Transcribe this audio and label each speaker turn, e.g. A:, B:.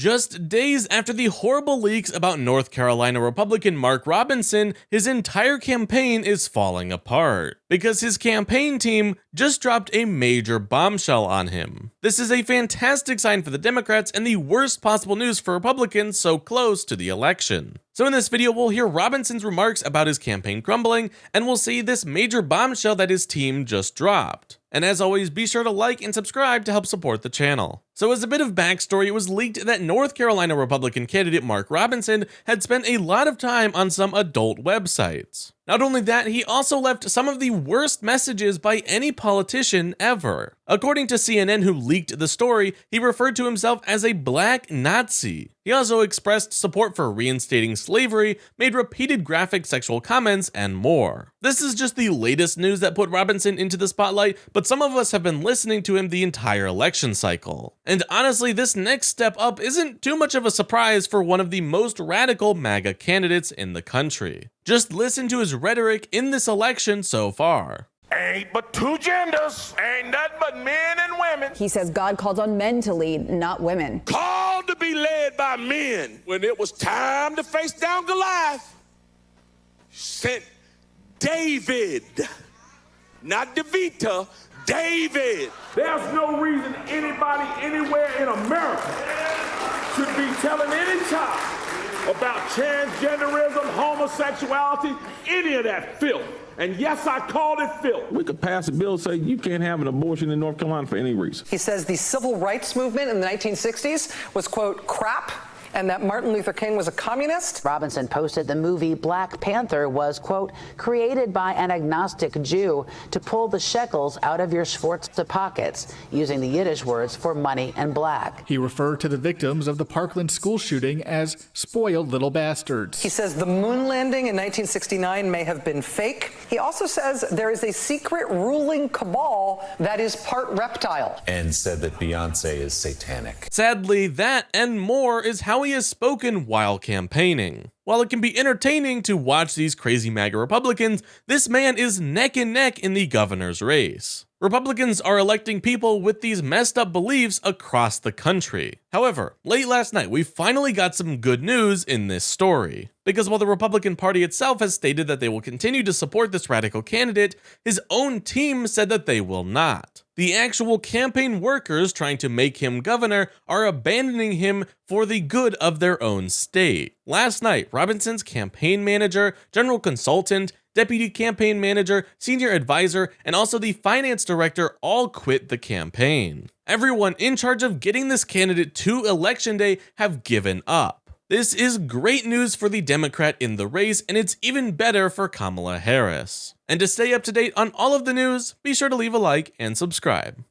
A: Just days after the horrible leaks about North Carolina Republican Mark Robinson, his entire campaign is falling apart because his campaign team just dropped a major bombshell on him. This is a fantastic sign for the Democrats and the worst possible news for Republicans so close to the election. So in this video, we'll hear Robinson's remarks about his campaign crumbling, and we'll see this major bombshell that his team just dropped. And as always, be sure to like and subscribe to help support the channel. So as a bit of backstory, it was leaked that North Carolina Republican candidate Mark Robinson had spent a lot of time on some adult websites. Not only that, he also left some of the worst messages by any politician ever. According to CNN, who leaked the story, he referred to himself as a black Nazi. He also expressed support for reinstating slavery, made repeated graphic sexual comments, and more. This is just the latest news that put Robinson into the spotlight, but some of us have been listening to him the entire election cycle. And honestly, this next step up isn't too much of a surprise for one of the most radical MAGA candidates in the country. Just listen to his rhetoric in this election so far.
B: Ain't but two genders, ain't nothing but men and women.
C: He says God called on men to lead, not women.
B: Called to be led by men. When it was time to face down Goliath, sent David, not DeVita, David.
D: There's no reason anybody anywhere in America should be telling any child about transgenderism, homosexuality, any of that filth. And yes, I called it filth.
E: We could pass a bill saying you can't have an abortion in North Carolina for any reason.
F: He says the civil rights movement in the 1960s was, quote, crap, and that Martin Luther King was a communist.
G: Robinson posted the movie Black Panther was, quote, created by an agnostic Jew to pull the shekels out of your Schwarze pockets, using the Yiddish words for money and black.
H: He referred to the victims of the Parkland school shooting as spoiled little bastards.
F: He says the moon landing in 1969 may have been fake. He also says there is a secret ruling cabal that is part reptile.
I: And said that Beyonce is satanic.
A: Sadly, that and more is how he has spoken while campaigning. While it can be entertaining to watch these crazy MAGA Republicans, this man is neck and neck in the governor's race. Republicans are electing people with these messed up beliefs across the country. However, late last night, we finally got some good news in this story. Because while the Republican Party itself has stated that they will continue to support this radical candidate, his own team said that they will not. The actual campaign workers trying to make him governor are abandoning him for the good of their own state. Last night, Robinson's campaign manager, general consultant, deputy campaign manager, senior advisor, and also the finance director all quit the campaign. Everyone in charge of getting this candidate to election day have given up. This is great news for the Democrat in the race, and it's even better for Kamala Harris. And to stay up to date on all of the news, be sure to leave a like and subscribe.